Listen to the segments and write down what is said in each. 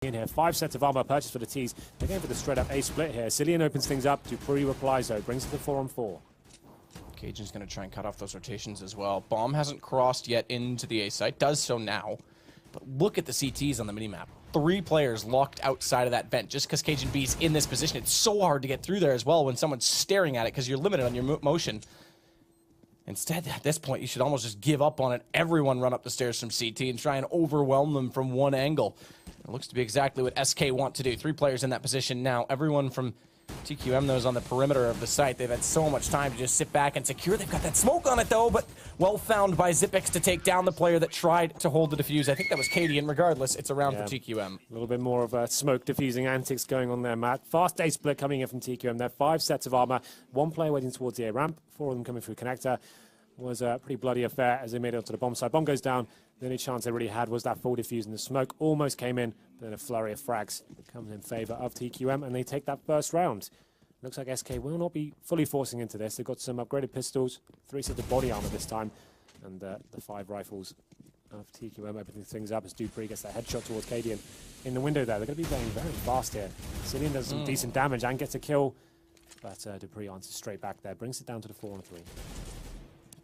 in here. 5 sets of armor purchased for the T's. They're going for the straight up A split here. AcilioN opens things up. dupreeh replies though, brings it to 4-on-4. cajun's going to try and cut off those rotations as well. Bomb hasn't crossed yet into the A site, does so now. But look at the CTs on the minimap. 3 players locked outside of that vent just because cajunb's in this position. It's so hard to get through there as well when someone's staring at it because you're limited on your motion. Instead, at this point, you should almost just give up on it. Everyone run up the stairs from CT and try and overwhelm them from one angle. It looks to be exactly what SK want to do. 3 players in that position now. Everyone from TQM, those on the perimeter of the site, they've had so much time to just sit back and secure. They've got that smoke on it, though, but well found by Xyp9x to take down the player that tried to hold the defuse. I think that was cadiaN. Regardless, it's around for TQM. A little bit more of smoke diffusing antics going on there, Matt. Fast A split coming in from TQM. They're 5 sets of armor. 1 player waiting towards the A ramp. 4 of them coming through connector. Was a pretty bloody affair as they made it onto the bomb side. Bomb goes down. The only chance they really had was that full defuse, and the smoke almost came in. But then a flurry of frags comes in favor of TQM, and they take that first round. Looks like SK will not be fully forcing into this. They've got some upgraded pistols, 3 sets of body armor this time, and the 5 rifles of TQM opening things up as dupreeh gets that headshot towards cadiaN in the window there. They're going to be playing very fast here. AcilioN does some decent damage and gets a kill, but dupreeh answers straight back there, brings it down to the 4-on-3.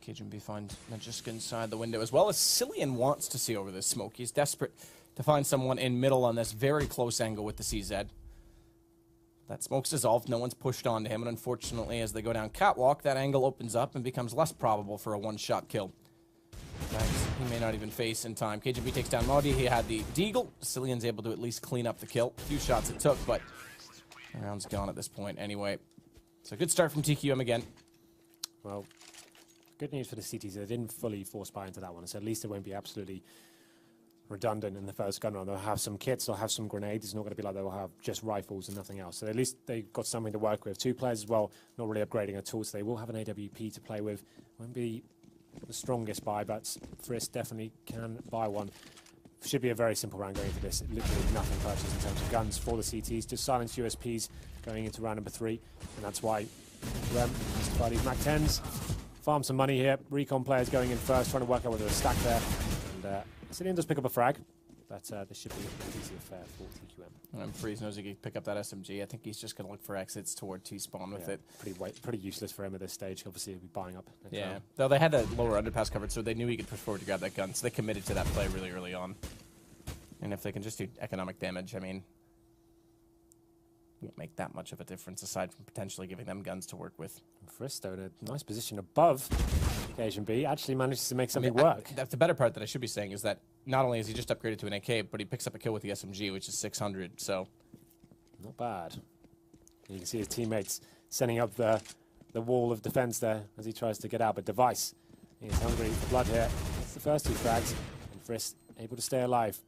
cajunb find Magiska inside the window as well as AcilioN wants to see over this smoke. He's desperate to find someone in middle on this very close angle with the CZ. That smoke's dissolved, no one's pushed onto him, and unfortunately as they go down catwalk, that angle opens up and becomes less probable for a one-shot kill. In fact, he may not even face in time. cajunb takes down MODDII, he had the deagle. AcilioN's able to at least clean up the kill. A few shots it took, but the round's gone at this point anyway. So good start from TQM again. Well, good news for the CTs, they didn't fully force buy into that one, so at least it won't be absolutely redundant in the first gun round. They'll have some kits, they'll have some grenades. It's not going to be like they'll have just rifles and nothing else. So at least they've got something to work with. 2 players as well, not really upgrading at all, so they will have an AWP to play with. Won't be the strongest buy, but Friis definitely can buy one. Should be a very simple round going into this. Literally nothing purchased in terms of guns for the CTs. Just silenced USPs going into round number 3, and that's why used to buy these MAC-10s. Farm some money here. Recon players going in first, trying to work out whether there's a stack there. And AcilioN does pick up a frag, but this should be an easy affair for TQM. And Friis knows he can pick up that SMG. I think he's just going to look for exits toward T-spawn with it. Pretty useless for him at this stage. Obviously, he'll be buying up next round. Though they had that lower underpass covered, so they knew he could push forward to grab that gun. So they committed to that play really early on. And if they can just do economic damage, I mean, won't make that much of a difference aside from potentially giving them guns to work with. Friis, though, in a nice position above cajunb, actually manages to make something work. That's the better part that I should be saying is that not only is he just upgraded to an AK, but he picks up a kill with the SMG, which is 600, so... Not bad. You can see his teammates setting up the wall of defense there as he tries to get out, but Device is hungry for blood here. That's the first 2 frags, and Friis able to stay alive.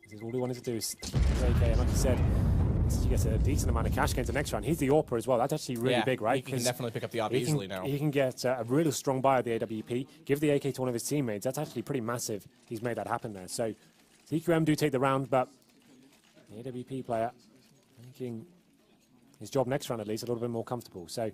This is all he wanted to do is keep his AK, and like you said, he gets a decent amount of cash going to the next round. He's the AWPer as well. That's actually really big, right? He can definitely pick up the AWP easily now. He can get a really strong buy of the AWP, give the AK to one of his teammates. That's actually pretty massive. He's made that happen there. So TQM do take the round, but the AWP player making his job next round at least a little bit more comfortable. So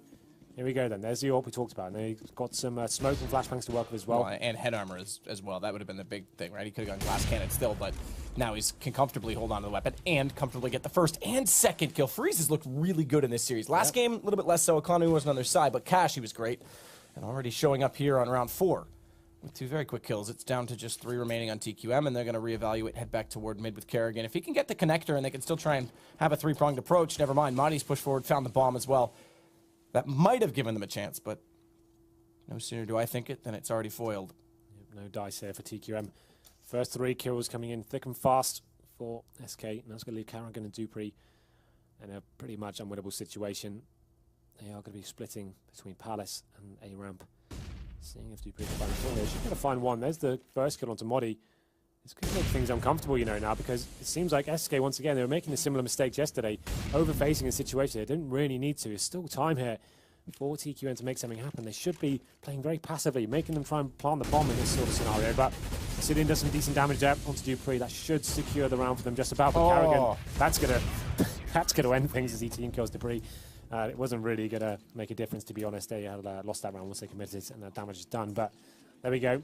here we go then. There's the AWP we talked about. And they've got some smoke and flashbangs to work with as well. And head armor as well. That would have been the big thing, right? He could have gone glass cannon still, but now he can comfortably hold on to the weapon and comfortably get the first and second kill. Friis has looked really good in this series. Last game, a little bit less so. Economy wasn't on their side, but Cash, he was great. And already showing up here on round 4 with 2 very quick kills. It's down to just 3 remaining on TQM, and they're going to reevaluate, head back toward mid with karrigan. If he can get the connector and they can still try and have a 3-pronged approach, never mind. MODDII's pushed forward, found the bomb as well. That might have given them a chance, but no sooner do I think it than it's already foiled. Yep, no dice here for TQM. First 3 kills coming in thick and fast for SK, and that's going to leave karrigan and dupreeh in a pretty much unwinnable situation. They are going to be splitting between Palace and A ramp. Seeing if dupreeh can find a corner. She's going to find one. There's the first kill onto MODDII. It's going to make things uncomfortable, you know, now, because it seems like SK, once again, they were making the similar mistakes yesterday, overfacing a situation they didn't really need to. There's still time here for TQM to make something happen. They should be playing very passively, making them try and plant the bomb in this sort of scenario, but AcilioN does some decent damage there onto dupreeh. That should secure the round for them just about. But karrigan, that's gonna end things as he team kills dupreeh. It wasn't really going to make a difference, to be honest. They had lost that round once they committed, and that damage is done. But there we go.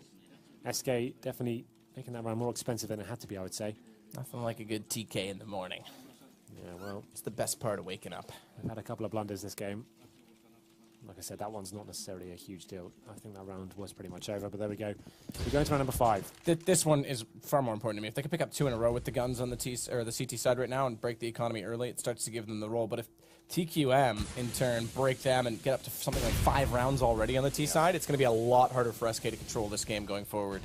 SK definitely making that round more expensive than it had to be, I would say. Nothing like a good TK in the morning. Yeah, well, It's the best part of waking up. we've had a couple of blunders this game. Like I said, that one's not necessarily a huge deal. I think that round was pretty much over, but there we go. We're going to round number 5. This one is far more important to me. If they can pick up 2 in a row with the guns on the CT side right now and break the economy early, it starts to give them the roll. But if TQM, in turn, break them and get up to something like 5 rounds already on the T side, it's going to be a lot harder for SK to control this game going forward.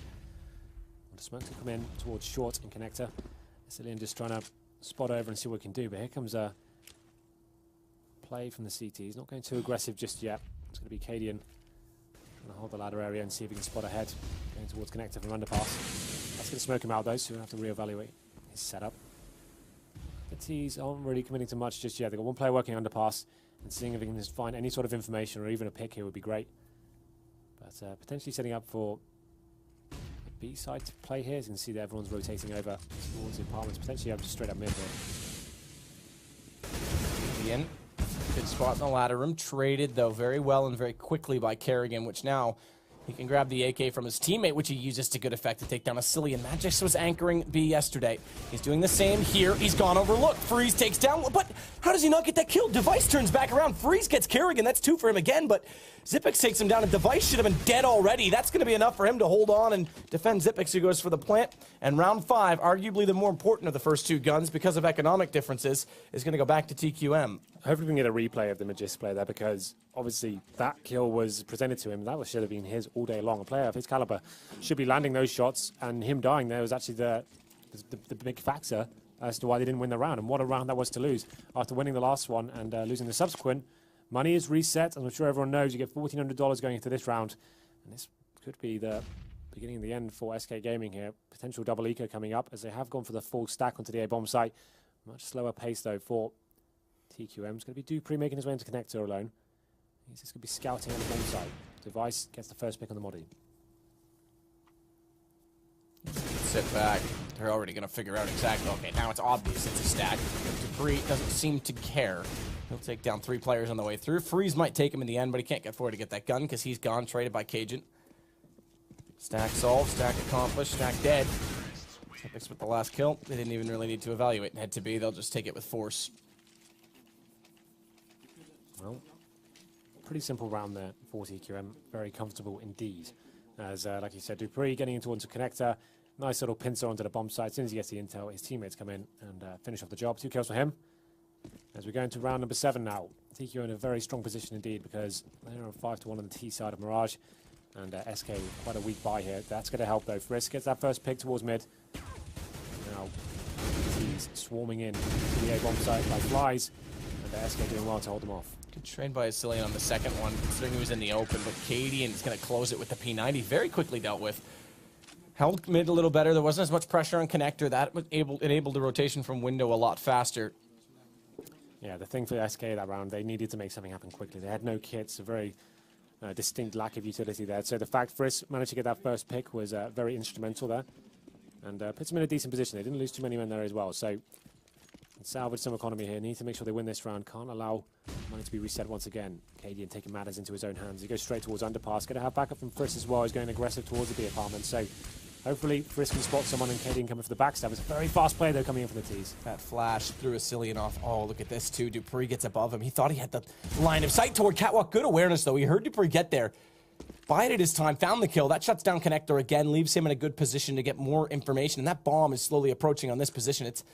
The smoke to come in towards short and connector. AcilioN just trying to spot over and see what he can do, but here comes a play from the CT. He's not going too aggressive just yet. It's going to be cadiaN trying to hold the ladder area and see if he can spot ahead. Going towards connector from underpass. That's going to smoke him out though, so we'll have to reevaluate his setup. The T's aren't really committing to much just yet. They've got one player working underpass, and seeing if he can just find any sort of information or even a pick here would be great. But potentially setting up for B side to play here. As you can see that everyone's rotating over towards the apartments, potentially up straight up mid here. Ian, good spot in the ladder room. Traded, though, very well and very quickly by karrigan, which now he can grab the AK from his teammate, which he uses to good effect to take down AcilioN. Magix was anchoring B yesterday. He's doing the same here. He's gone overlooked. Friis takes down, but how does he not get that kill? Device turns back around. Friis gets karrigan. That's 2 for him again, but Xyp9x takes him down, and Device should have been dead already. That's going to be enough for him to hold on and defend Xyp9x, who goes for the plant. And round 5, arguably the more important of the first 2 guns because of economic differences, is going to go back to TQM. Hopefully we can get a replay of the Magis play there, because obviously that kill was presented to him. That should have been his all day long. A player of his caliber should be landing those shots, and him dying there was actually the big factor as to why they didn't win the round. And what a round that was to lose after winning the last one and losing the subsequent. Money is reset, and I'm sure everyone knows you get $1,400 going into this round. And this could be the beginning of the end for SK Gaming here. Potential double eco coming up, as they have gone for the full stack onto the A bomb site. Much slower pace though for TQM. It's going to be dupreeh making his way into connector alone. He's just going to be scouting on the bomb site. Device gets the first pick on the MODDII. Sit back. They're already going to figure out exactly. Okay, now it's obvious it's a stack. dupreeh doesn't seem to care. He'll take down 3 players on the way through. Friis might take him in the end, but he can't get forward to get that gun because he's gone, traded by cajunb. Stack solved, stack accomplished, stack dead. Xyp9x with the last kill. They didn't even really need to evaluate head to B. They'll just take it with force. Well, pretty simple round there for TQM. Very comfortable indeed. As, like you said, dupreeh getting into onto connector. Nice little pincer onto the bomb site. As soon as he gets the intel, his teammates come in and finish off the job. 2 kills for him. As we go into round number 7 now. TQM in a very strong position indeed, because they're on 5-1 on the T side of Mirage. And SK quite a weak buy here. That's going to help though. Friis gets that first pick towards mid. Now, he's swarming in to the A bomb site like flies. And SK doing well to hold them off. Good trade by AcilioN on the second one, considering he was in the open, but cadiaN is going to close it with the P90. Very quickly dealt with. Held mid a little better. There wasn't as much pressure on connector. That enabled the rotation from window a lot faster. Yeah, the thing for SK that round, they needed to make something happen quickly. They had no kits, a very distinct lack of utility there. So the fact Friis managed to get that first pick was very instrumental there, and puts them in a decent position. They didn't lose too many men there as well. So salvage some economy here. Need to make sure they win this round. Can't allow money to be reset once again. cadiaN taking matters into his own hands. He goes straight towards underpass. Going to have backup from Friis as well. He's going aggressive towards the B apartment. So hopefully Friis can spot someone, and cadiaN coming for the backstab. It's a very fast player though coming in from the T's. That flash threw AcilioN off. Oh, look at this too. dupreeh gets above him. He thought he had the line of sight toward catwalk. Good awareness though. He heard dupreeh get there. Bided his time, found the kill. That shuts down connector again, leaves him in a good position to get more information. And that bomb is slowly approaching on this position. It's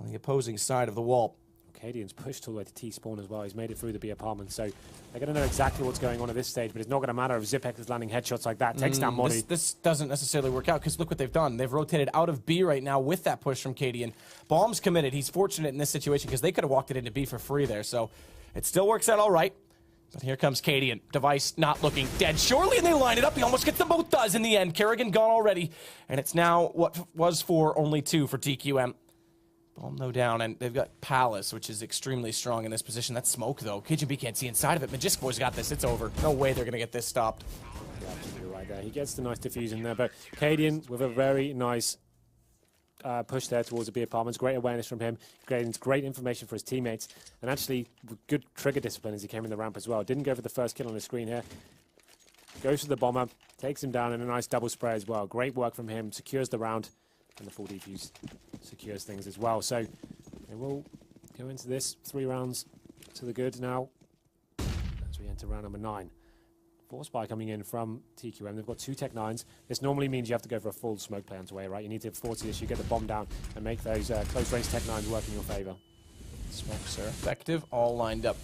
on the opposing side of the wall. cadiaN's pushed all the way to T-spawn as well. He's made it through the B apartment, so they're going to know exactly what's going on at this stage, but it's not going to matter if Xyp9x is landing headshots like that. Takes down MODDII. This doesn't necessarily work out, because look what they've done. They've rotated out of B right now with that push from cadiaN. Bomb's committed. He's fortunate in this situation, because they could have walked it into B for free there, so it still works out all right. But here comes cadiaN. Device not looking dead. Surely, and they line it up. He almost gets them both does in the end. karrigan gone already, and it's now what was for only 2 for TQM. Bomb no down, and they've got Palace, which is extremely strong in this position. That's smoke, though. cajunb can't see inside of it. Magix boys got this. It's over. No way they're going to get this stopped. You're absolutely right there. He gets the nice diffusion there, but cadiaN with a very nice push there towards the B apartments. Great awareness from him. cadiaN's great information for his teammates, and actually good trigger discipline as he came in the ramp as well. Didn't go for the first kill on the screen here. Goes for the bomber, takes him down in a nice double spray as well. Great work from him. Secures the round. and the full defuse secures things as well. So they will go into this 3 rounds to the good now as we enter round number 9. Force buy coming in from TQM. They've got 2 Tech 9s. This normally means you have to go for a full smoke play onto A, right? You need to force this, you get the bomb down and make those close range Tech 9s work in your favor. Smokes are effective, all lined up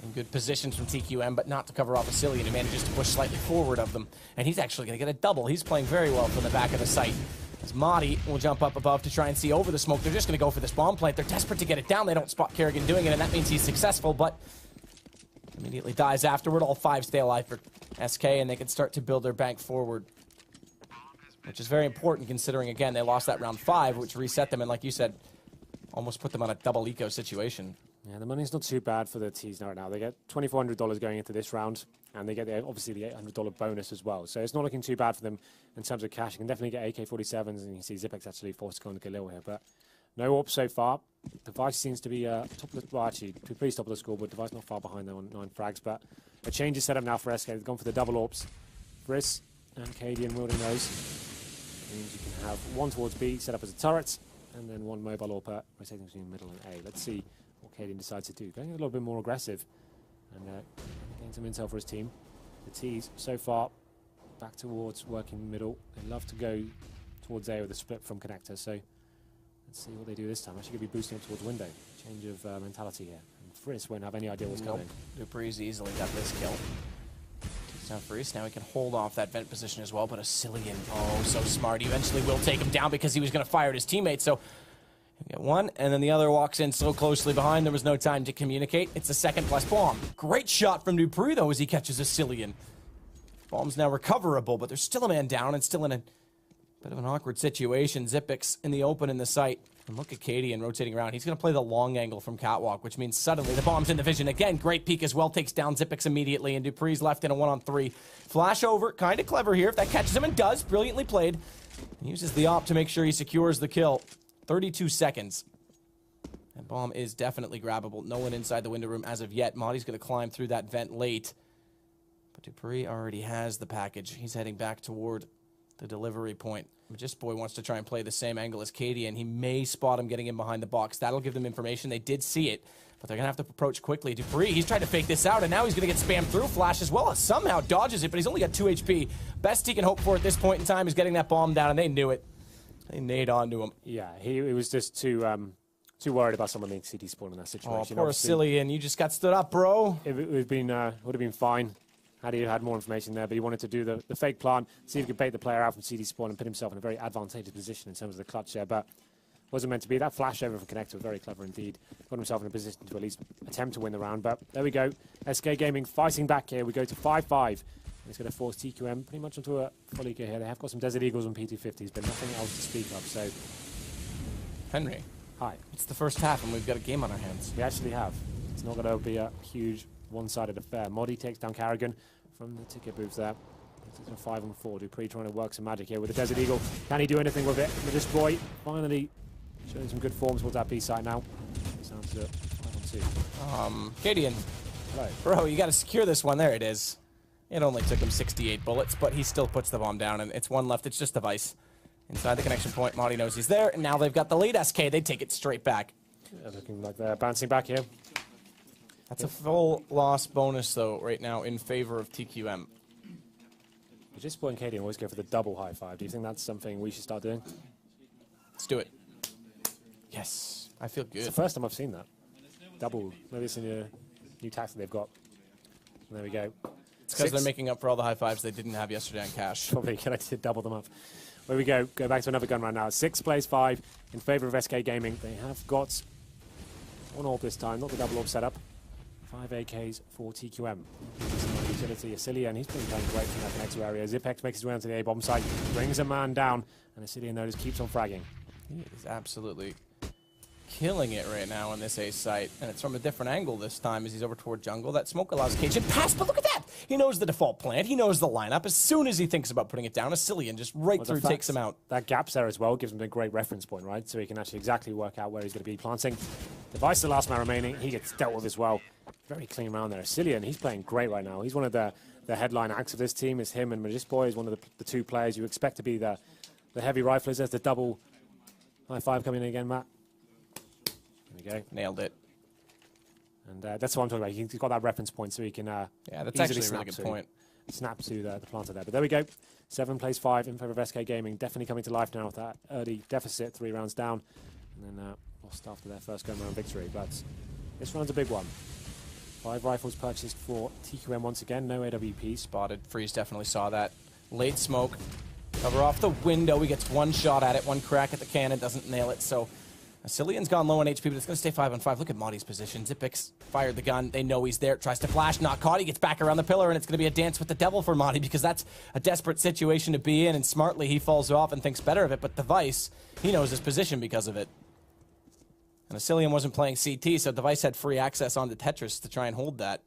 in good positions from TQM, but not to cover off AcilioN, who manages to push slightly forward of them. And he's actually going to get a double. He's playing very well from the back of the site. As MODDII will jump up above to try and see over the smoke. They're just going to go for this bomb plant. They're desperate to get it down. They don't spot karrigan doing it, and that means he's successful, but immediately dies afterward. All 5 stay alive for SK, and they can start to build their bank forward, which is very important considering, again, they lost that round 5, which reset them, and like you said, almost put them on a double eco situation. Yeah, the money's not too bad for the T's right now. They get $2,400 going into this round, and they get obviously the $800 bonus as well. So it's not looking too bad for them in terms of cash. You can definitely get AK-47s, and you can see Zipex actually forced to go on the Galil here. But no AWP so far. Device seems to be top of the, well, actually, pretty top of the scoreboard. Device not far behind them on 9 frags, but a change is set up now for SK. They've gone for the double AWPs. Friis and cadiaN wielding those. Means you can have 1 towards B, set up as a turret, and then 1 mobile AWP rotating between middle and A. Let's see what cadiaN decides to do. Going a little bit more aggressive and getting some intel for his team. The T's so far back towards working middle. They love to go towards A with a split from connector. So let's see what they do this time. Actually going to be boosting up towards window. Change of mentality here. And Friis won't have any idea what's coming. dupreeh's easily got this kill. Now Friis, now he can hold off that vent position as well, but AcilioN, oh, so smart. He eventually will take him down because he was going to fire at his teammate. So you get one, and then the other walks in so closely behind, there was no time to communicate. It's a second plus bomb. Great shot from dupreeh, though, as he catches AcilioN. Bomb's now recoverable, but there's still a man down and still in a bit of an awkward situation. Zipex in the open in the site. And look at cadiaN rotating around. He's going to play the long angle from catwalk, which means suddenly the bomb's in the vision. Again, great peek as well. Takes down Zipex immediately, and dupreeh's left in a 1-on-3. Flash over, kind of clever here. If that catches him, and does. Brilliantly played. He uses the op to make sure he secures the kill. 32 seconds. That bomb is definitely grabbable. No one inside the window room as of yet. MODDII's going to climb through that vent late. But dupreeh already has the package. He's heading back toward the delivery point. MODDII wants to try and play the same angle as cadiaN. He may spot him getting in behind the box. That'll give them information. They did see it, but they're going to have to approach quickly. dupreeh, he's tried to fake this out, and now he's going to get spammed through. Flash as well. Somehow dodges it, but he's only got 2 HP. Best he can hope for at this point in time is getting that bomb down, and they knew it. They nade onto him. Yeah, he was just too worried about someone being CT spawned in that situation. Oh, poor AcilioN. You just got stood up, bro. It would have been fine had he had more information there, but he wanted to do the fake plant, see if he could bait the player out from CD spawn and put himself in a very advantageous position in terms of the clutch there, but wasn't meant to be. That flash over from connector was very clever indeed. Got himself in a position to at least attempt to win the round, but there we go. SK Gaming fighting back here. We go to 5-5. It's going to force TQM pretty much onto a full eco here. They have got some Desert Eagles and P250s, but nothing else to speak of, so... Henry. Hi. It's the first half, and we've got a game on our hands. We actually have. It's not going to be a huge one-sided affair. MODDII takes down karrigan from the ticket booth there. It's a 5-on-4. dupreeh trying to work some magic here with the Desert Eagle. Can he do anything with it? MODDII finally showing some good form towards that B side now. It's down to 5-on-2. cadiaN. Hello. Bro, you got to secure this one. There it is. It only took him 68 bullets, but he still puts the bomb down, and it's one left. It's just device. Inside the connection point, MODDII knows he's there, and now they've got the lead. SK, they take it straight back. Yeah, looking like they're bouncing back here. That's a full loss bonus, though, right now in favor of TQM. MODDII and cadiaN always go for the double high five. Do you think that's something we should start doing? Let's do it. Yes, I feel good. It's the first time I've seen that. Double. Maybe it's in a new tax that they've got. And there we go. It's because they're making up for all the high fives they didn't have yesterday on cash. Probably going to double them up. Where we go. Go back to another gun right now. 6 plays 5 in favor of SK Gaming. They have got one AWP this time, not the double AWP setup. 5 AKs for TQM. Utility AcilioN, he's been playing great from that connector area. Zipex makes his way onto the A-bomb site, brings a man down, and AcilioN though just keeps on fragging. He is absolutely killing it right now on this A site, and it's from a different angle this time as he's over toward jungle. That smoke allows cajunb pass, but look at that! He knows the default plant, he knows the lineup. As soon as he thinks about putting it down, AcilioN just right through takes him out. That gap's there as well, gives him a great reference point, right? So he can actually exactly work out where he's going to be planting. Device, the last man remaining, he gets dealt with as well. Very clean round there. AcilioN, he's playing great right now. He's one of the headline acts of this team. It's him and MODDII is one of the 2 players you expect to be the heavy riflers. There's the double High five coming in again, Matt. There we go. Nailed it. And that's what I'm talking about. He's got that reference point, so he can Yeah, that's easily actually a really good point. Snap to the planter there. But there we go. 7 plays 5 in favor of SK Gaming. Definitely coming to life now with that early deficit, 3 rounds down. And then lost after their first go-round victory. But this round's a big one. 5 rifles purchased for TQM once again. No AWP. Spotted. Friis definitely saw that. Late smoke. Cover off the window. He gets one shot at it. One crack at the cannon. Doesn't nail it. So AcilioN's gone low on HP, but it's going to stay 5 on 5. Look at MODDII's position. Xyp9x fired the gun. They know he's there. Tries to flash. Not caught. He gets back around the pillar, and it's going to be a dance with the devil for MODDII because that's a desperate situation to be in, and smartly he falls off and thinks better of it. But Device, he knows his position because of it. And AcilioN wasn't playing CT, so Device had free access onto Tetris to try and hold that.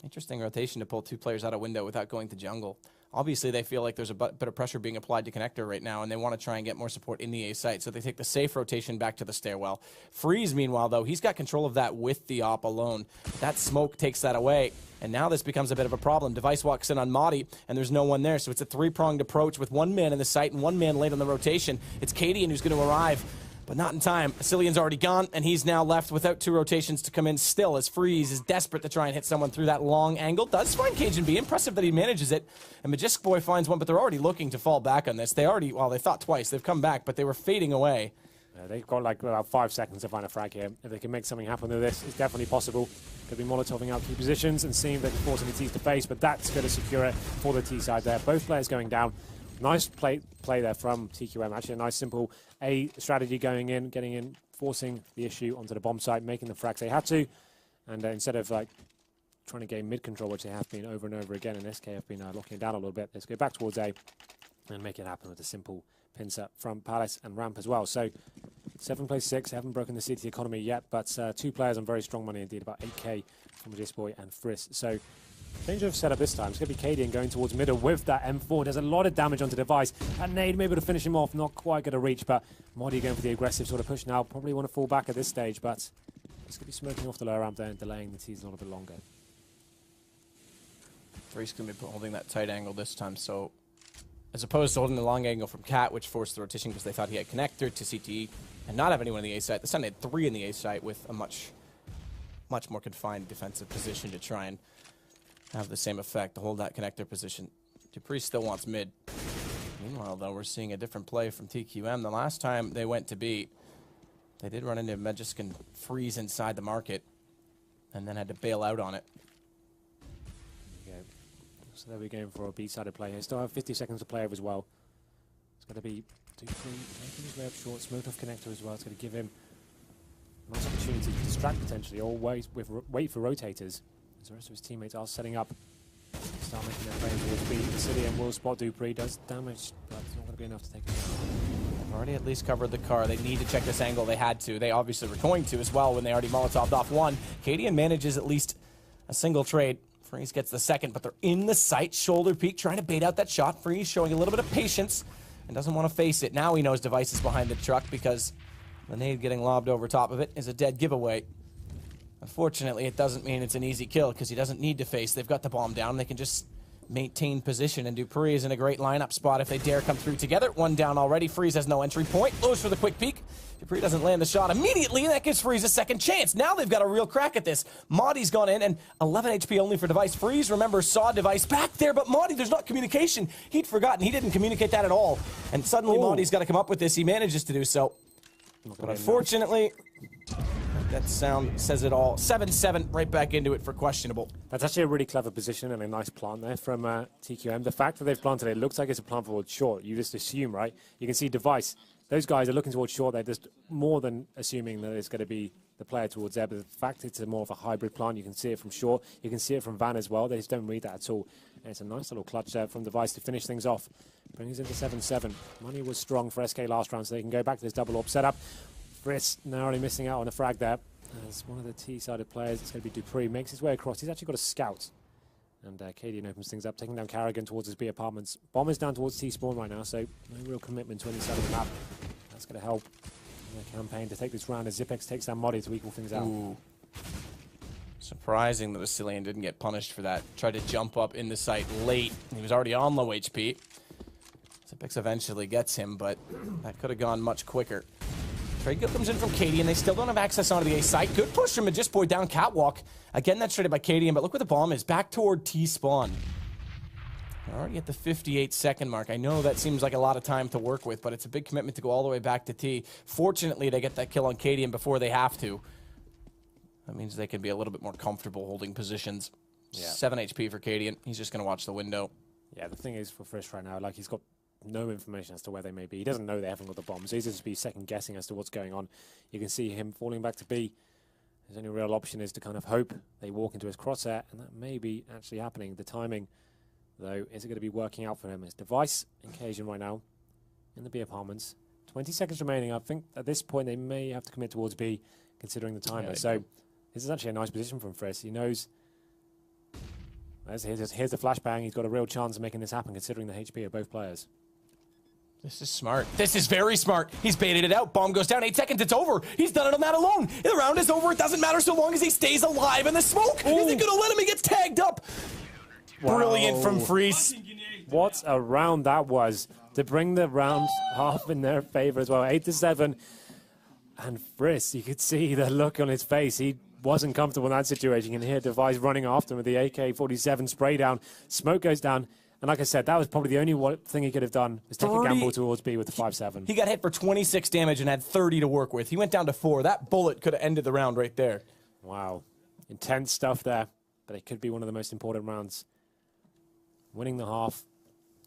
Interesting rotation to pull 2 players out of window without going to jungle. Obviously, they feel like there's a bit of pressure being applied to connector right now, and they want to try and get more support in the A site, so they take the safe rotation back to the stairwell. Friis, meanwhile, though, he's got control of that with the op alone. That smoke takes that away, and now this becomes a bit of a problem. Device walks in on MODDII, and there's no one there, so it's a 3-pronged approach with 1 man in the site and 1 man late on the rotation. It's cadiaN who's going to arrive, but not in time. AcilioN's already gone, and he's now left without 2 rotations to come in still, as Friis is desperate to try and hit someone through that long angle. Does find cajunb. Impressive that he manages it. And MODDII finds one, but they're already looking to fall back on this. They already, well, they thought twice. They've come back, but they were fading away. They've got like about 5 seconds to find a frag here. If they can make something happen with this, it's definitely possible. Could be Molotoving out key positions and seeing if they can force any T's to face, but that's going to secure it for the T side there. Both players going down. Nice play there from TQM. Actually, a nice simple A strategy going in, getting in, forcing the issue onto the bomb site, making the frags they had to. And instead of like trying to gain mid control, which they have been over and over again, and SK have been locking it down a little bit, let's go back towards A and make it happen with a simple pincer from Palace and Ramp as well. So 7 plays 6, haven't broken the city economy yet, but 2 players on very strong money indeed, about 8k from MODDII and Friis. So change of setup this time. It's going to be cadiaN going towards middle with that M4. Does a lot of damage onto Device. That nade maybe to finish him off. Not quite going to reach, but MODDII going for the aggressive sort of push now. Probably want to fall back at this stage, but it's going to be smoking off the lower ramp there and delaying the T's a little bit longer. Friis going to be holding that tight angle this time, so as opposed to holding the long angle from Cat, which forced the rotation because they thought he had connector to CT and not have anyone in the A site. This time they had 3 in the A site with a much more confined defensive position to try and have the same effect to hold that connector position. dupreeh still wants mid. Meanwhile, though, we're seeing a different play from TQM. The last time they went to B, they did run into MODDII and Friis inside the market and then had to bail out on it. Okay. So there we're going for a B-sided play here. Still have 50 seconds to play over as well. It's going to be dupreeh making his way up short, smooth off connector as well. It's going to give him a nice opportunity to distract potentially or wait for rotators. As the rest of his teammates are setting up, start making their play towards B. AcilioN will spot dupreeh, does damage, but it's not going to be enough to take him down. Already at least covered the car. They need to check this angle. They had to. They obviously were going to as well when they already Molotoved off 1. cadiaN manages at least a single trade. Friis gets the second, but they're in the sight. Shoulder peek, trying to bait out that shot. Friis showing a little bit of patience and doesn't want to face it. Now he knows Device is behind the truck because the nade getting lobbed over top of it is a dead giveaway. Unfortunately, it doesn't mean it's an easy kill because he doesn't need to face. They've got the bomb down. They can just maintain position, and dupreeh is in a great lineup spot if they dare come through together. 1 down already. Friis has no entry point. Goes for the quick peek. dupreeh doesn't land the shot immediately, and that gives Friis a second chance. Now they've got a real crack at this. MODDII's gone in, and 11 HP only for Device. Friis, remember, saw Device back there, but MODDII, there's not communication. He'd forgotten. He didn't communicate that at all. And suddenly MODDII's got to come up with this. He manages to do so. But unfortunately, that sound says it all. 7-7, right back into it for questionable. That's actually a really clever position and a nice plant there from TQM. The fact that they've planted it looks like it's a plant towards short. You just assume, right? You can see Device. Those guys are looking towards short. They're just more than assuming that it's going to be the player towards there. But the fact it's more of a hybrid plant, you can see it from short. You can see it from Van as well. They just don't read that at all. And it's a nice little clutch there from Device to finish things off. Brings into 7-7. Money was strong for SK last round, so they can go back to this double AWP setup. Friis narrowly missing out on a frag there. As one of the T-sided players, it's going to be dupreeh, makes his way across. He's actually got a scout. And cadiaN opens things up, taking down karrigan towards his B apartments. Bomb is down towards T-spawn right now, so no real commitment to any side of the map. That's going to help in the campaign to take this round as Xyp9x takes down MODDII to equal things out. Ooh. Surprising that AcilioN didn't get punished for that. Tried to jump up in the site late. He was already on low HP. It's a Zipix eventually gets him, but that could have gone much quicker. Trade kill comes in from cadiaN. They still don't have access onto the A site. Good push from Magistboy down catwalk. Again, that's traded by cadiaN, but look where the bomb is. Back toward T-spawn. Already at the 58-second mark. I know that seems like a lot of time to work with, but it's a big commitment to go all the way back to T. Fortunately, they get that kill on cadiaN before they have to. That means they can be a little bit more comfortable holding positions. Yeah. 7 HP for cadiaN. He's just going to watch the window. Yeah, the thing is for Friis right now, like he's got no information as to where they may be. He doesn't know they haven't got the bombs. So he's just be second guessing as to what's going on. You can see him falling back to B. His only real option is to kind of hope they walk into his crosshair, and that may be actually happening. The timing, though, is it going to be working out for him? His device and cajunb right now in the B apartments. 20 seconds remaining. I think at this point they may have to commit towards B, considering the timer. Yeah, so this is actually a nice position from Friis. He knows. Here's the flashbang. He's got a real chance of making this happen, considering the HP of both players. This is smart. This is very smart. He's baited it out. Bomb goes down. 8 seconds. It's over. He's done it on that alone. The round is over. It doesn't matter so long as he stays alive in the smoke. Ooh. Is it going to let him? He gets tagged up. Wow. Brilliant from Friis. What a round that was to bring the round half in their favor as well. 8-7. And Friis, you could see the look on his face. He wasn't comfortable in that situation. You can hear Device running after him with the AK-47 spray down. Smoke goes down. And like I said, that was probably the only thing he could have done, was take a gamble towards B with the 5-7. He got hit for 26 damage and had 30 to work with. He went down to 4. That bullet could have ended the round right there. Wow. Intense stuff there, but it could be one of the most important rounds. Winning the half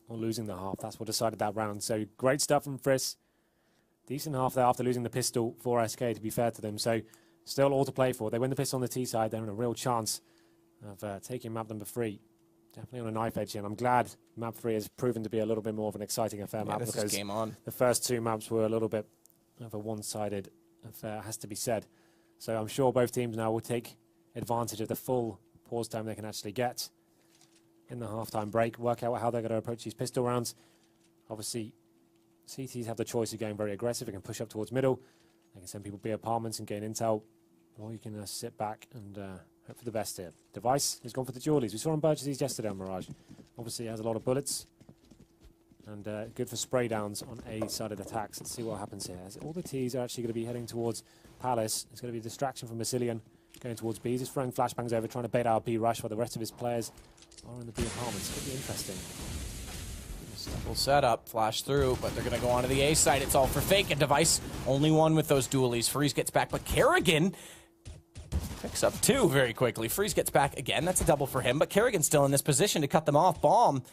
or losing the half, that's what decided that round. So great stuff from Friis. Decent half there after losing the pistol for SK, to be fair to them. So still all to play for. They win the pistol on the T side. They're in a real chance of taking map number 3. Definitely on a knife edge here, and I'm glad map 3 has proven to be a little bit more of an exciting affair map, because game on. The first 2 maps were a little bit of a one-sided affair, has to be said. So I'm sure both teams now will take advantage of the full pause time they can actually get in the halftime break, work out how they're going to approach these pistol rounds. Obviously, CTs have the choice of going very aggressive. They can push up towards middle. They can send people B apartments and gain intel, or you can sit back and hope for the best here. Device has gone for the dualies. We saw him purchase these yesterday on Mirage. Obviously, he has a lot of bullets. And good for spray downs on A side of the attacks. Let's see what happens here. As all the T's are actually going to be heading towards Palace. It's going to be a distraction from AcilioN going towards B. He's just throwing flashbangs over, trying to bait out B rush while the rest of his players are in the B apartments. Could be interesting. Simple setup, flash through, but they're going to go onto the A side. It's all for fake. And Device, only one with those dualies. Friis gets back, but karrigan picks up 2 very quickly. Friis gets back again. That's a double for him, but karrigan's still in this position to cut them off. Bomb.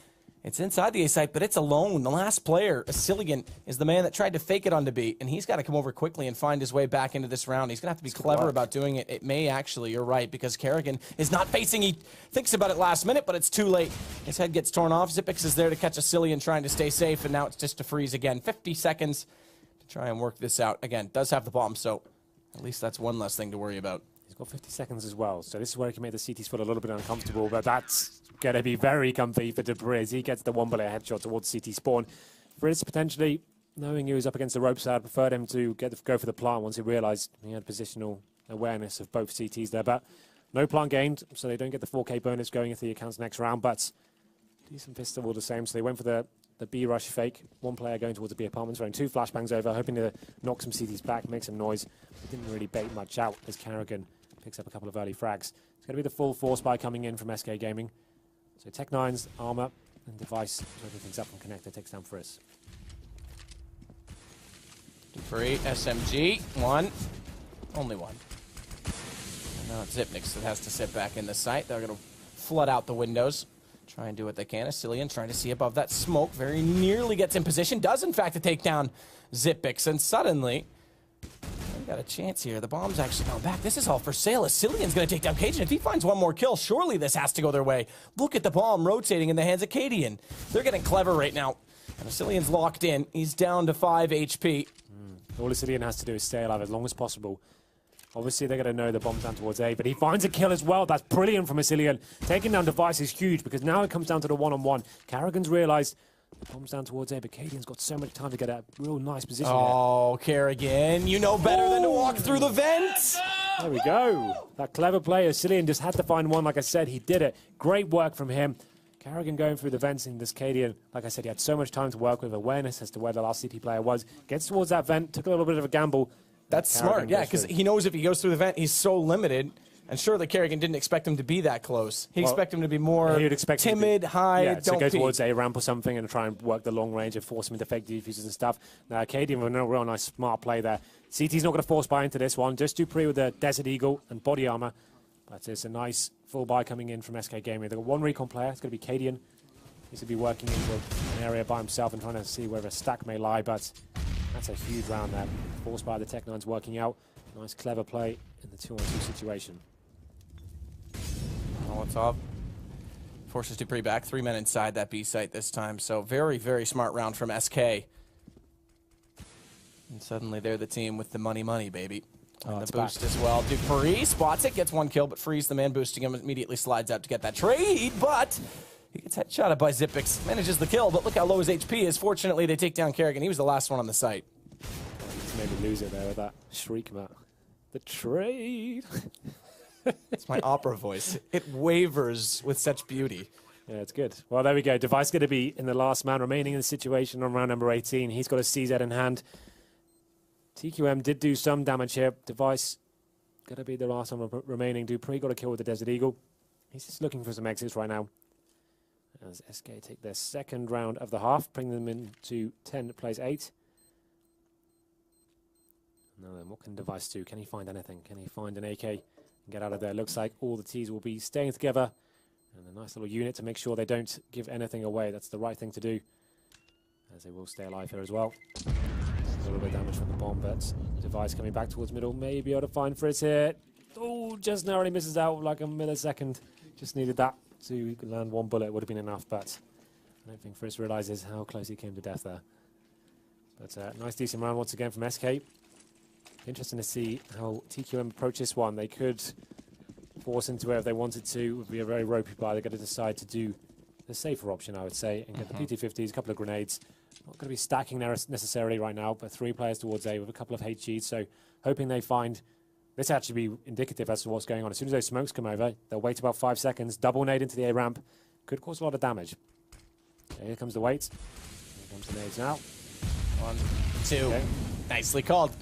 It's inside the A site, but it's alone. The last player, AcilioN, is the man that tried to fake it onto B, and he's got to come over quickly and find his way back into this round. He's going to have to be clever about doing it. It may actually, you're right, because karrigan is not facing. He thinks about it last minute, but it's too late. His head gets torn off. Zipix is there to catch AcilioN trying to stay safe, and now it's just to Friis again. 50 seconds to try and work this out. Again, does have the bomb, so at least that's one less thing to worry about. He's got 50 seconds as well, so this is where he can make the CTs feel a little bit uncomfortable, but that's going to be very comfy for dupreeh as he gets the 1 bullet headshot towards CT spawn. Friis potentially, knowing he was up against the ropes, I preferred him to go for the plant once he realised he had positional awareness of both CTs there, but no plant gained, so they don't get the 4K bonus going into the account's next round, but decent pistol all the same, so they went for the B rush fake. 1 player going towards the B apartments, throwing 2 flashbangs over, hoping to knock some CTs back, make some noise. Didn't really bait much out as karrigan picks up a couple of early frags. It's going to be the full force buy coming in from SK Gaming. So Tech9's armor and Device moving things up from Connector takes down Friis. dupreeh, SMG, 1. Only 1. And now it's Zipix that has to sit back in the site. They're going to flood out the windows. Try and do what they can. AcilioN trying to see above that smoke. Very nearly gets in position. Does, in fact, to take down Zipix. And suddenly, they've got a chance here. The bomb's actually gone back. This is all for sale. AcilioN's going to take down cajunb. If he finds 1 more kill, surely this has to go their way. Look at the bomb rotating in the hands of cadiaN. They're getting clever right now. And AcilioN's locked in. He's down to 5 HP. All AcilioN has to do is stay alive as long as possible. Obviously, they're going to know the bomb's down towards A, but he finds a kill as well. That's brilliant from AcilioN. Taking down Device is huge, because now it comes down to the one-on-one. karrigan's realised the bomb's down towards A, but cadiaN's got so much time to get a real nice position here. karrigan, you know better than to walk through the vent. There we go. That clever play. AcilioN just had to find one. Like I said, he did it. Great work from him. karrigan going through the vents in this cadiaN, like I said, he had so much time to work with, awareness as to where the last CT player was. Gets towards that vent, took a little bit of a gamble. That's smart, yeah, because he knows if he goes through the vent, he's so limited. And surely karrigan didn't expect him to be that close. He expected him to be more timid, hide, so don't go peek. towards a ramp or something and try and work the long range and force him into fake defuses and stuff. Now, cadiaN with a real nice, smart play there. CT's not going to force buy into this one. Just dupreeh with the Desert Eagle and body armor. But it's a nice full buy coming in from SK Gaming. They've got one recon player. It's going to be cadiaN. He's going to be working into an area by himself and trying to see where a stack may lie. But that's a huge round there. Force buy the Tech9's working out. Nice, clever play in the 2-on-2 situation. What's up? Forces dupreeh back. 3 men inside that B site this time. So very, very smart round from SK. And suddenly they're the team with the money, baby. And the boost as well. dupreeh spots it, gets 1 kill, but Friis, the man boosting him, immediately slides out to get that trade. But he gets headshotted by Xyp9x. Manages the kill, but look how low his HP is. Fortunately, they take down karrigan. He was the last one on the site. Just made me lose it there with that shriek about the trade. It's my opera voice. It wavers with such beauty. Yeah, it's good. Well, there we go. Device going to be in the last man remaining in the situation on round number 18. He's got a CZ in hand. TQM did do some damage here. Device going to be the last one remaining. dupreeh got a kill with the Desert Eagle. He's just looking for some exits right now. As SK take their second round of the half, bring them into 10 plays 8. Now then, what can Device do? Can he find anything? Can he find an AK and get out of there? Looks like all the T's will be staying together. And a nice little unit to make sure they don't give anything away. That's the right thing to do, as they will stay alive here as well. A little bit of damage from the bomb, but Device coming back towards middle. May be able to find Friis here. Oh, just narrowly misses out like a millisecond. Just needed that to land 1 bullet. Would have been enough, but I don't think Friis realizes how close he came to death there. But nice, decent round once again from SK. Interesting to see how TQM approach this one. They could force into it if they wanted to. It would be a very ropey buy. They're going to decide to do the safer option, I would say, and get the PT-50s, a couple of grenades. Not going to be stacking there necessarily right now, but 3 players towards A with a couple of HGs, so hoping they find this actually be indicative as to what's going on. As soon as those smokes come over, they'll wait about 5 seconds, double nade into the A ramp. Could cause a lot of damage. Okay, here comes the wait. Here comes the nades now. 1, 2. Okay. Nicely called.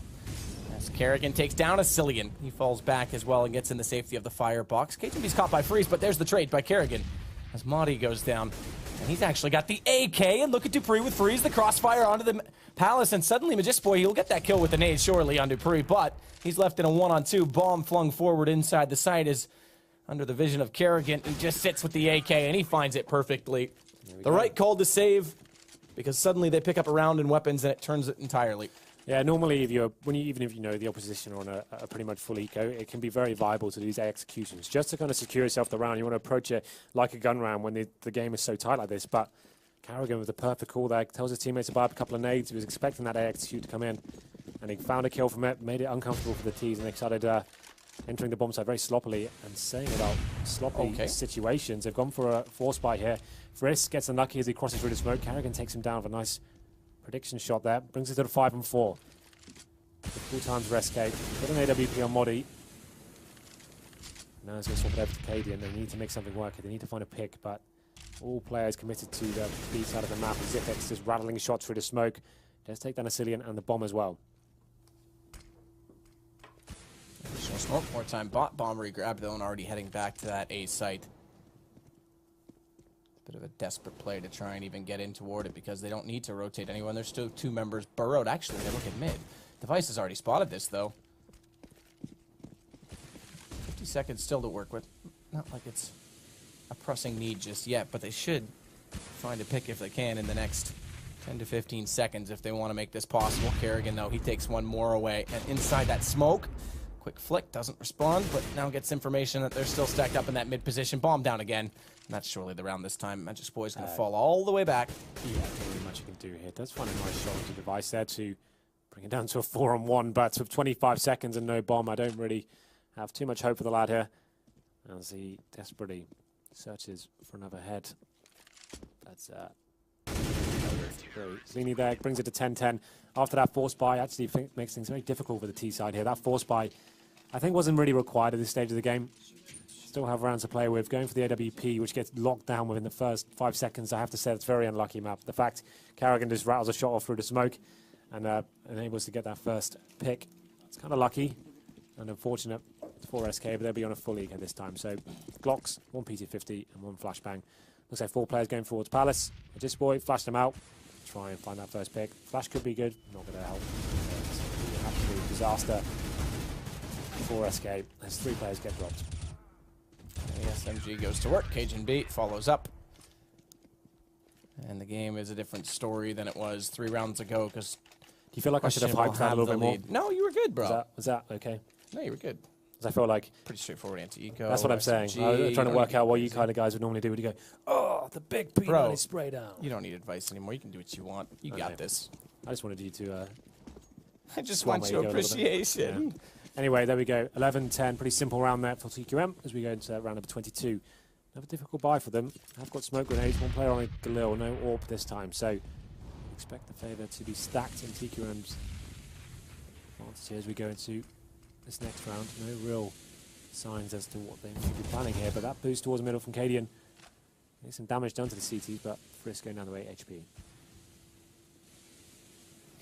As karrigan takes down AcilioN. He falls back as well and cagets in the safety of the firebox. cajunb's caught by Friis, but there's the trade by karrigan. As MODDII goes down. And he's actually got the AK, and look at dupreeh with Friis, the crossfire onto the palace, and suddenly MODDII, he'll get that kill with the nade, surely, on dupreeh, but he's left in a 1-on-2. Bomb flung forward inside the site is under the vision of karrigan, and just sits with the AK, and he finds it perfectly. The right call to save, because suddenly they pick up a round and weapons, and it turns it entirely. Yeah, normally if you're even if you know the opposition are on a pretty much full eco, it can be very viable to do these executions just to kind of secure yourself the round. You want to approach it like a gun round when the game is so tight like this. But karrigan with the perfect call there tells his teammates to buy up a couple of nades. He was expecting that execute to come in, and he found a kill from it, made it uncomfortable for the T's, and they started entering the bomb site very sloppily. And saying about sloppy situations, they've gone for a force buy here. Friis gets unlucky as he crosses through the smoke. karrigan takes him down with a nice prediction shot there, brings it to the 5 and 4. Full times for SK. Got an AWP on MODDII. Now he's going to swap it over to cadiaN. They need to make something work. They need to find a pick, but all players committed to the B side of the map. Xyp9x just rattling shots through the smoke. Does take down AcilioN and the bomb as well. Additional smoke, more time. Bomb regrab though, and already heading back to that A site. Bit of a desperate play to try and even get in toward it because they don't need to rotate anyone. There's still 2 members burrowed. Actually, they look at mid. Device has already spotted this, though. 50 seconds still to work with. Not like it's a pressing need just yet, but they should find a pick if they can in the next 10 to 15 seconds if they want to make this possible. karrigan, though, he takes 1 more away. And inside that smoke, quick flick, doesn't respond, but now gets information that they're still stacked up in that mid position. Bomb down again. And that's surely the round this time. MODDII is going to fall all the way back. Yeah, not really much you can do here. Does find a nice shot with the Device there to bring it down to a 4-on-1, but with 25 seconds and no bomb, I don't really have too much hope for the lad here, as he desperately searches for another head. That's very cleanly there, brings it to 10-10. After that force buy, actually makes things very difficult for the T side here. That force buy, I think, wasn't really required at this stage of the game. still have rounds to play with. Going for the AWP, which gets locked down within the first 5 seconds. I have to say it's a very unlucky map. The fact karrigan just rattles a shot off through the smoke and enables to get that first pick. It's kind of lucky and unfortunate for SK, but they'll be on a full eco this time. So Glocks, 1 PT50 and 1 flashbang. Looks like 4 players going towards Palace. Just boy, flash them out. Try and find that first pick. Flash could be good, not going to help. It's an absolute disaster for SK as 3 players get dropped. SMG goes to work. cajunb follows up. And the game is a different story than it was 3 rounds ago because... Do you feel like I should have hyped that a little bit more? No, you were good, bro. Was that okay? No, you were good. Because I feel like... Pretty straightforward anti-eco. That's what I'm saying. I'm trying to work out what you kind of guys would normally do. Would you go, oh, the big P90 spray down? You don't need advice anymore. You can do what you want. You got this. I just wanted you to... I just want your appreciation. Yeah. Anyway, there we go. 11-10. Pretty simple round there for TQM as we go into round number 22. Another difficult buy for them. I've got smoke grenades. 1 player on a Galil. No AWP this time. So expect the favour to be stacked in TQM's advantage here as we go into this next round. No real signs as to what they may be planning here, but that boost towards the middle from cadiaN. Some damage done to the CTs, but Friis going down the way HP.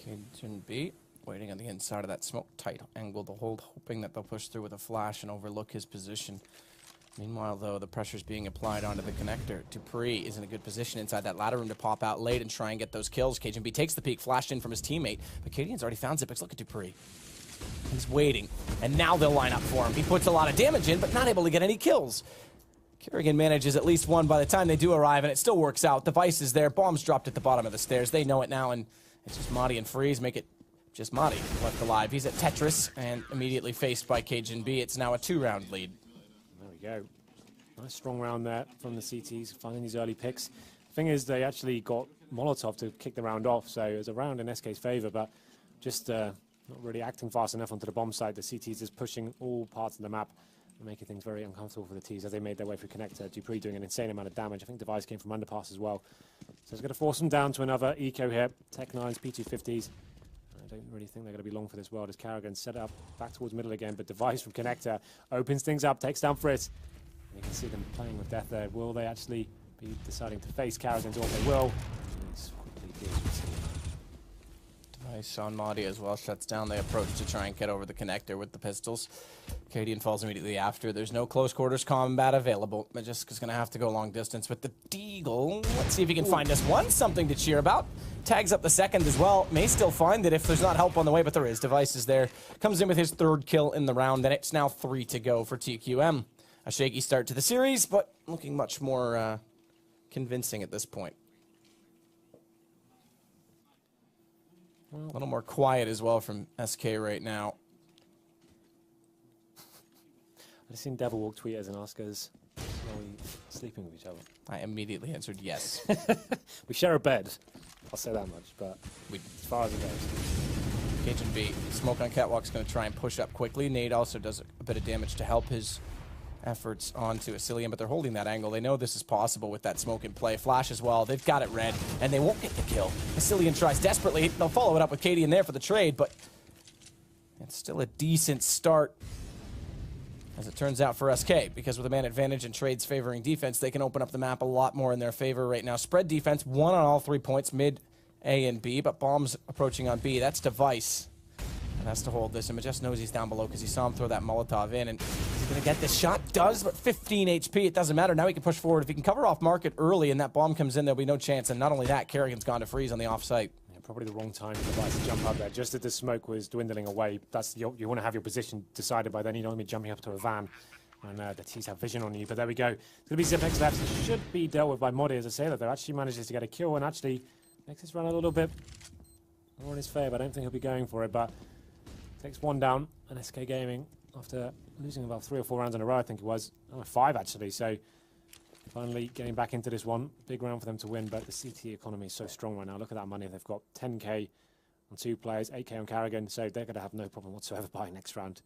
cajunb waiting on the inside of that smoke, tight angle to hold, hoping that they'll push through with a flash and overlook his position. Meanwhile, though, the pressure's being applied onto the connector. dupreeh is in a good position inside that ladder room to pop out late and try and get those kills. cajunb takes the peek, flashed in from his teammate, but cadiaN's already found Xyp9x. Look at dupreeh. He's waiting, and now they'll line up for him. He puts a lot of damage in, but not able to get any kills. karrigan manages at least 1 by the time they do arrive, and it still works out. Device is there. Bombs dropped at the bottom of the stairs. They know it now, and it's just MODDII and Friis make it just MODDII left alive. He's at Tetris and immediately faced by cajunb. It's now a 2-round lead. There we go. Nice strong round there from the CTs, finding these early picks. The thing is, they actually got Molotov to kick the round off, so it was a round in SK's favour, but just not really acting fast enough onto the bomb site. The CTs is pushing all parts of the map and making things very uncomfortable for the Ts as they made their way through connector. dupreeh doing an insane amount of damage. I think Device came from underpass as well. So it's going to force them down to another eco here. Tech-9s, P250s. I don't really think they're going to be long for this world as karrigan set up back towards middle again, but Device from connector opens things up, takes down Friis. And you can see them playing with death there. Will they actually be deciding to face karrigan's AWP? They will. It's quickly Device on MODDII as well shuts down the approach to try and get over the connector with the pistols. cadiaN falls immediately after. There's no close quarters combat available. Majiska's going to have to go long distance with the deagle. Let's see if he can find us one. Something to cheer about. Tags up the second as well. May still find it if there's not help on the way, but there is. Device is there. Comes in with his 3rd kill in the round, and it's now 3 to go for TQM. A shaky start to the series, but looking much more convincing at this point. A little more quiet as well from SK right now. I've seen Devil Walk tweet us and ask us, are we sleeping with each other? I immediately answered yes. We share a bed. I'll say that much, but as far as it goes. cajunb, smoke on catwalk's going to try and push up quickly. Nade also does a bit of damage to help his efforts onto AcilioN, but they're holding that angle. They know this is possible with that smoke in play. Flash as well. They've got it red, and they won't get the kill. AcilioN tries desperately. They'll follow it up with cadiaN there for the trade, but it's still a decent start, as it turns out for SK, because with a man advantage and trades favoring defense, they can open up the map a lot more in their favor right now. Spread defense, 1 on all 3 points, mid A and B, but bombs approaching on B. That's Device. And has to hold this, and Majes knows he's down below because he saw him throw that Molotov in, and is he going to get this shot? Does, but 15 HP. It doesn't matter. Now he can push forward. If he can cover off market early and that bomb comes in, there'll be no chance. And not only that, karrigan's gone to Friis on the offsite. Yeah, probably the wrong time for Device to jump up there. Just as the smoke was dwindling away, that's you want to have your position decided by then. You don't want to be jumping up to a van. And the T's have vision on you, but there we go. It's going to be Xyp9x left. It should be dealt with by MODDII, as I say, that they're actually manages to get a kill and actually makes this run a little bit more in his favour. I don't think he'll be going for it, but takes 1 down, and SK Gaming, after losing about 3 or 4 rounds in a row, I think it was. 5 actually, so finally getting back into this one. Big round for them to win, but the CT economy is so strong right now. Look at that money. They've got 10k on 2 players, 8k on karrigan, so they're going to have no problem whatsoever buying next round.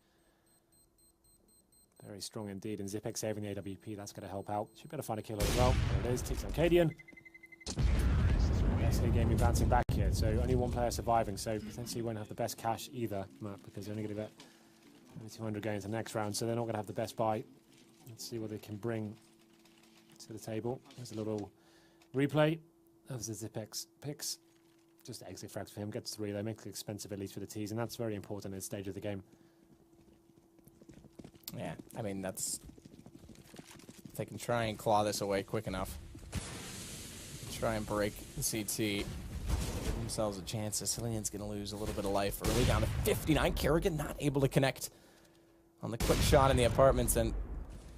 Very strong indeed, and Xyp9x saving the AWP, that's going to help out. Should better find a killer as well. There it is, takes on cadiaN. SK Gaming bouncing back here, so only 1 player surviving, so potentially won't have the best cash either, Matt, because they're only going to get maybe 200 going into the next round, so they're not going to have the best buy Let's see what they can bring to the table. There's a little replay of the Zipex picks. Just exit frags for him. Gets 3 though. Makes it expensive at least for the T's, and that's very important at this stage of the game. Yeah, I mean, that's... If they can try and claw this away quick enough. Try and break the CT. Give themselves a chance. AcilioN's going to lose a little bit of life early, down to 59. karrigan not able to connect on the quick shot in the apartments, and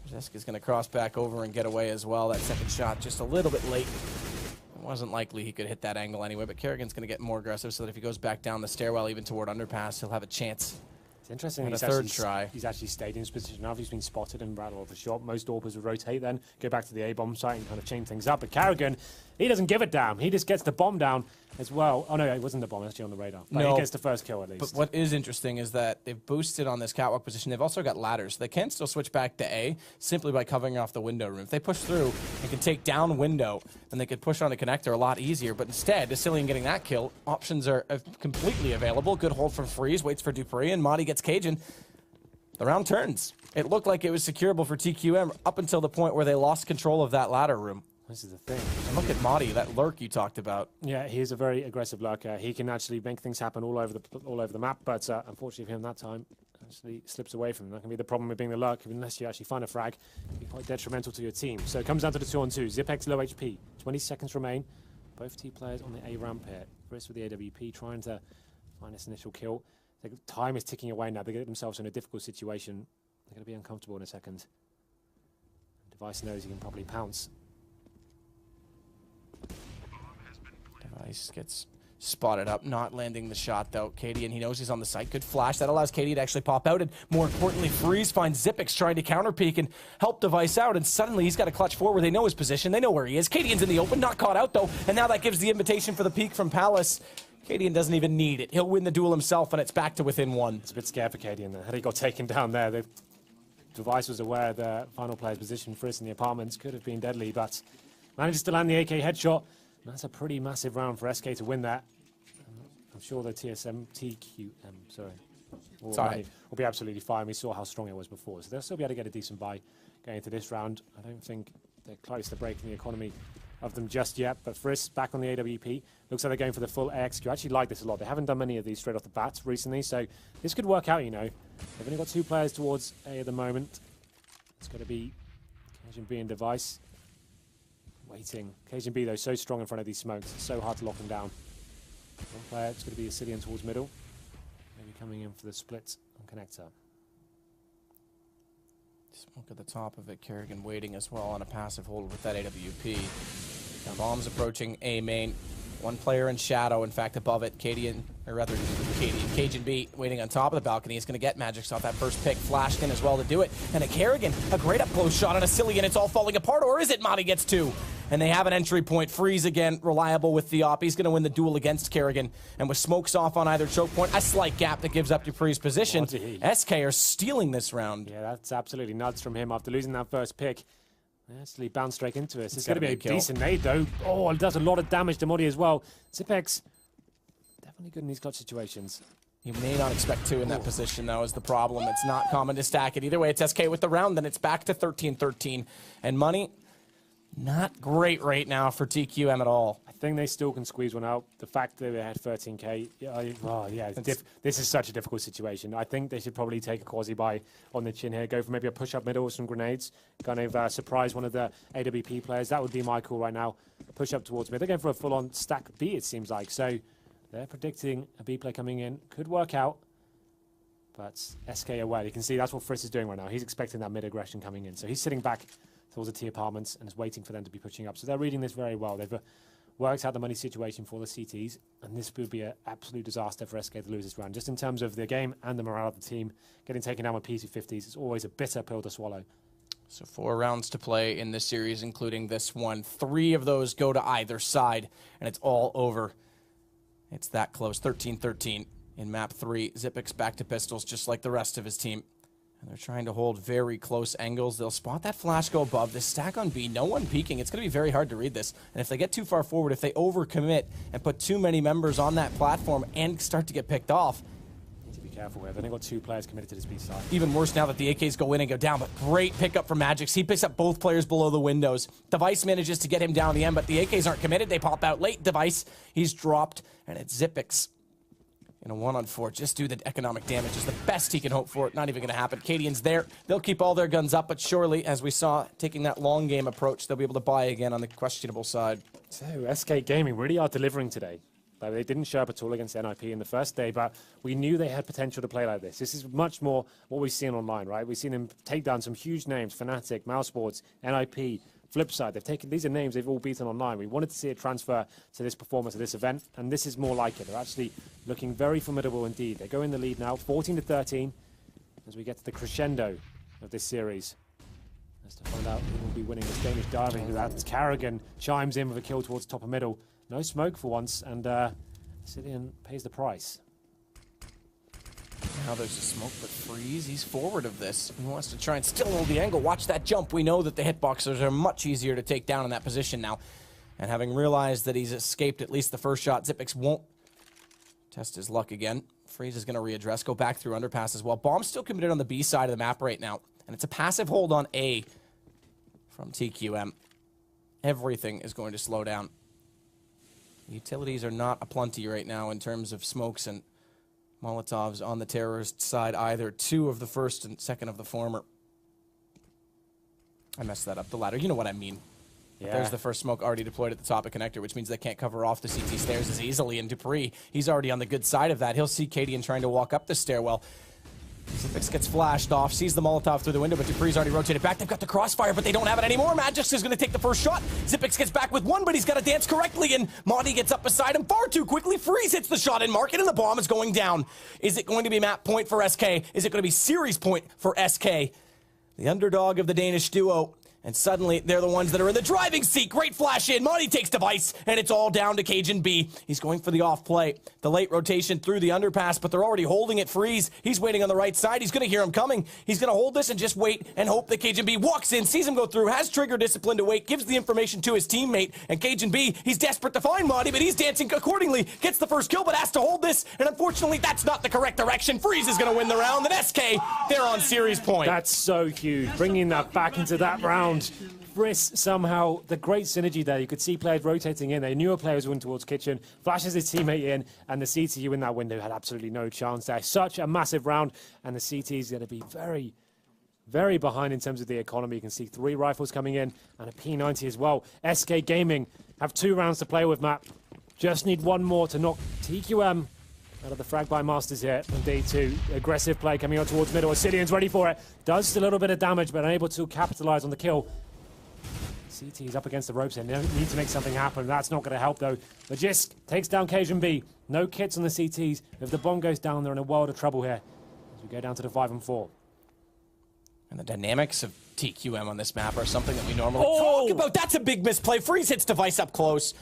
Jessica's going to cross back over and get away as well. That second shot just a little bit late. It wasn't likely he could hit that angle anyway, but karrigan's going to get more aggressive so that if he goes back down the stairwell, even toward underpass, he'll have a chance. It's interesting. He's actually stayed in his position now. If he's been spotted and rattled off the shot, most AWPers would rotate then, go back to the A-bomb site and kind of change things up. But karrigan, he doesn't give a damn. He just gets the bomb down as well. Oh no, it wasn't the bomb, actually on the radar. But no, he gets the first kill at least. But what is interesting is that they've boosted on this catwalk position. They've also got ladders. They can still switch back to A simply by covering off the window room. If they push through and can take down window, then they could push on the connector a lot easier. But instead, AcilioN getting that kill, options are completely available. Good hold from Friis, waits for dupreeh, and MODDII gets cajun. The round turns. It looked like it was securable for TQM up until the point where they lost control of that ladder room. This is the thing. And look at MODDII, that lurk you talked about. Yeah, he's a very aggressive lurker. He can actually make things happen all over the map, but unfortunately for him that time, actually slips away from him. That can be the problem with being the lurk. Unless you actually find a frag, it can be quite detrimental to your team. So it comes down to the 2-on-2. Zipex low HP. 20 seconds remain. Both T players on the A ramp here. Friis with the AWP trying to find this initial kill. The time is ticking away now. They get themselves in a difficult situation. They're going to be uncomfortable in a second. Device knows he can probably pounce. Device gets spotted up, not landing the shot though. cadiaN, he knows he's on the site. Good flash. That allows cadiaN to actually pop out. And more importantly, Friis finds Zipex trying to counter peek and help Device out. And suddenly he's got a clutch forward. They know his position. They know where he is. cadiaN's in the open, not caught out though. And now that gives the invitation for the peek from Palace. cadiaN doesn't even need it. He'll win the duel himself, and it's back to within 1. It's a bit scared for cadiaN there. Had he got taken down there, Device was aware the final player's position. Friis in the apartments could have been deadly, but manages to land the AK headshot. And that's a pretty massive round for SK to win that. I'm sure the TSM, will be absolutely fine. We saw how strong it was before, so they'll still be able to get a decent buy going into this round. I don't think they're close to breaking the economy of them just yet, but Friis back on the AWP. Looks like they're going for the full AXQ. I actually like this a lot. They haven't done many of these straight off the bat recently, so this could work out, you know. They've only got 2 players towards A at the moment. It's going to be cajunb and Device. Waiting. cajunb, though, so strong in front of these smokes. It's so hard to lock them down. One player, it's going to be AcilioN towards middle. Maybe coming in for the split on connector. Smoke at the top of it. karrigan waiting as well on a passive hold with that AWP. Now bombs approaching A main. 1 player in shadow, in fact, above it. cadiaN, or rather, cajunb waiting on top of the balcony. Is going to get Magic off that first pick. Flashed in as well to do it. And a karrigan, a great up-close shot on AcilioN. It's all falling apart, or is it? MODDII gets 2. And they have an entry point. Friis again, reliable with the op. He's going to win the duel against karrigan. And with smokes off on either choke point, a slight gap that gives up dupreeh's position. SK are stealing this round. Yeah, that's absolutely nuts from him after losing that first pick. Actually bounced straight into it. It's going to be a decent nade, though. Oh, it does a lot of damage to MODDII as well. Zipex, definitely good in these clutch situations. You may not expect 2 in that position, though, is the problem. It's not common to stack it. Either way, it's SK with the round, then it's back to 13-13. And money, not great right now for TQM at all. I think they still can squeeze one out. The fact that they had 13k, this is such a difficult situation. I think they should probably take a quasi-buy on the chin here, go for maybe a push-up middle with some grenades, kind of surprise one of the AWP players. That would be my call right now. Push up towards mid. They're going for a full-on stack B, it seems like. So they're predicting a B play coming in. Could work out, but SK are well. You can see that's what Friis is doing right now. He's expecting that mid-aggression coming in. So he's sitting back towards the T apartments and is waiting for them to be pushing up. So they're reading this very well. They've worked out the money situation for the CTs, and this would be an absolute disaster for SK to lose this round. Just in terms of the game and the morale of the team, getting taken down with PC50s is always a bitter pill to swallow. So 4 rounds to play in this series, including this one. 3 of those go to either side, and it's all over. It's that close. 13-13 in map 3. Zipex back to pistols, just like the rest of his team. And they're trying to hold very close angles. They'll spot that flash go above. This stack on B, no one peeking. It's going to be very hard to read this. And if they get too far forward, if they overcommit and put too many members on that platform and start to get picked off, Need to be be careful here. They've only got 2 players committed to this B side. Even worse now that the AKs go in and go down, but great pickup from Magix. He picks up both players below the windows. Device manages to get him down the end, but the AKs aren't committed. They pop out late. Device, he's dropped, and it's Xyp9x in a 1-on-4. Just do the economic damage is the best he can hope for. Not even going to happen. cadiaN's there. They'll keep all their guns up, but surely, as we saw, taking that long game approach, they'll be able to buy again on the questionable side. So SK Gaming really are delivering today. Like, they didn't show up at all against NIP in the first day, but we knew they had potential to play like this. This is much more what we've seen online, right? We've seen them take down some huge names: Fnatic, Mousesports, NIP, Flipside. They've taken, these are names they've all beaten online. We wanted to see a transfer to this performance of this event, and this is more like it. They're actually looking very formidable indeed. They go in the lead now, 14-13, as we get to the crescendo of this series. As to find out who will be winning this Danish derby. That karrigan chimes in with a kill towards top of middle. No smoke for once, and AcilioN pays the price. Now there's a smoke, but Friis, he's forward of this. He wants to try and still hold the angle. Watch that jump. We know that the hitboxers are much easier to take down in that position now. And having realized that he's escaped at least the first shot, Xyp9x won't test his luck again. Friis is going to readdress, go back through underpass as well. Bomb's still committed on the B side of the map right now. And it's a passive hold on A from TQM. Everything is going to slow down. Utilities are not aplenty right now in terms of smokes and Molotovs on the terrorist side either. 2 of the first and 2nd of the former. I messed that up. The latter. You know what I mean. Yeah. There's the first smoke already deployed at the top of connector, which means they can't cover off the CT stairs as easily. And dupreeh, he's already on the good side of that. He'll see cadiaN trying to walk up the stairwell. Xyp9x gets flashed off, sees the Molotov through the window, but dupreeh's already rotated back. They've got the crossfire, but they don't have it anymore. Magix is going to take the first shot. Xyp9x gets back with 1, but he's got to dance correctly, and MODDII gets up beside him far too quickly. Friis hits the shot in market, and the bomb is going down. Is it going to be map point for SK? Is it going to be series point for SK? The underdog of the Danish duo. And suddenly, they're the ones that are in the driving seat. Great flash in. MODDII takes device, and it's all down to cajunb. He's going for the off play. The late rotation through the underpass, but they're already holding it. Friis, he's waiting on the right side. He's going to hear him coming. He's going to hold this and just wait and hope that cajunb walks in, sees him go through, has trigger discipline to wait, gives the information to his teammate. And cajunb, he's desperate to find MODDII, but he's dancing accordingly. Gets the first kill, but has to hold this. And unfortunately, that's not the correct direction. Friis is going to win the round. And SK, they're on series point. That's so huge. Bringing that back into that round. Friis, somehow, the great synergy there. You could see players rotating in. They knew a player was going towards kitchen, flashes his teammate in, and the CTU in that window had absolutely no chance there. Such a massive round, and the CT is going to be very, very behind in terms of the economy. You can see 3 rifles coming in, and a P90 as well. SK Gaming have 2 rounds to play with, Matt. Just need 1 more to knock TQM out of the Fragbite Masters here on day 2. Aggressive play coming out towards middle. AcilioN's ready for it. Does a little bit of damage, but unable to capitalize on the kill. CT is up against the ropes here. They need to make something happen. That's not going to help, though. Magisk takes down cajunb. No kits on the CTs. If the bomb goes down, they're in a world of trouble here as we go down to the 5 and 4. And the dynamics of TQM on this map are something that we normally talk about. That's a big misplay. Friis hits device up close.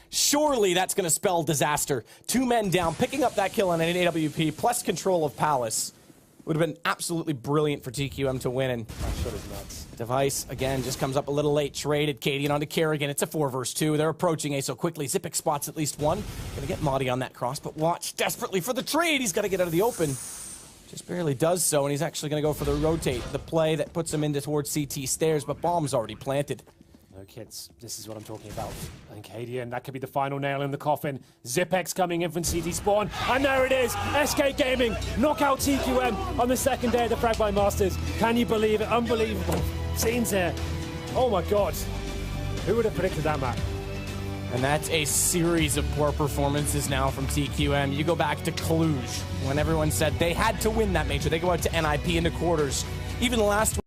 Surely that's going to spell disaster. 2 men down, picking up that kill on an AWP, plus control of Palace. Would have been absolutely brilliant for TQM to win. And that shot is nuts. Device, again, just comes up a little late. Traded cadiaN onto karrigan. It's a 4 versus 2. They're approaching A so quickly. Xyp9x spots at least 1. Gonna get MODDII on that cross, but watch desperately for the trade. He's got to get out of the open. Just barely does so, and he's actually going to go for the rotate. The play that puts him into towards CT stairs, but bomb's already planted. No kids. This is what I'm talking about. And cadiaN, that could be the final nail in the coffin. Xyp9x coming in from CT spawn. And there it is. SK Gaming knock out TQM on the 2nd day of the Fragbite Masters. Can you believe it? Unbelievable scenes here. Oh my God. Who would have predicted that, Matt? And that's a series of poor performances now from TQM. You go back to Cluj when everyone said they had to win that major. They go out to NIP in the quarters. Even last week.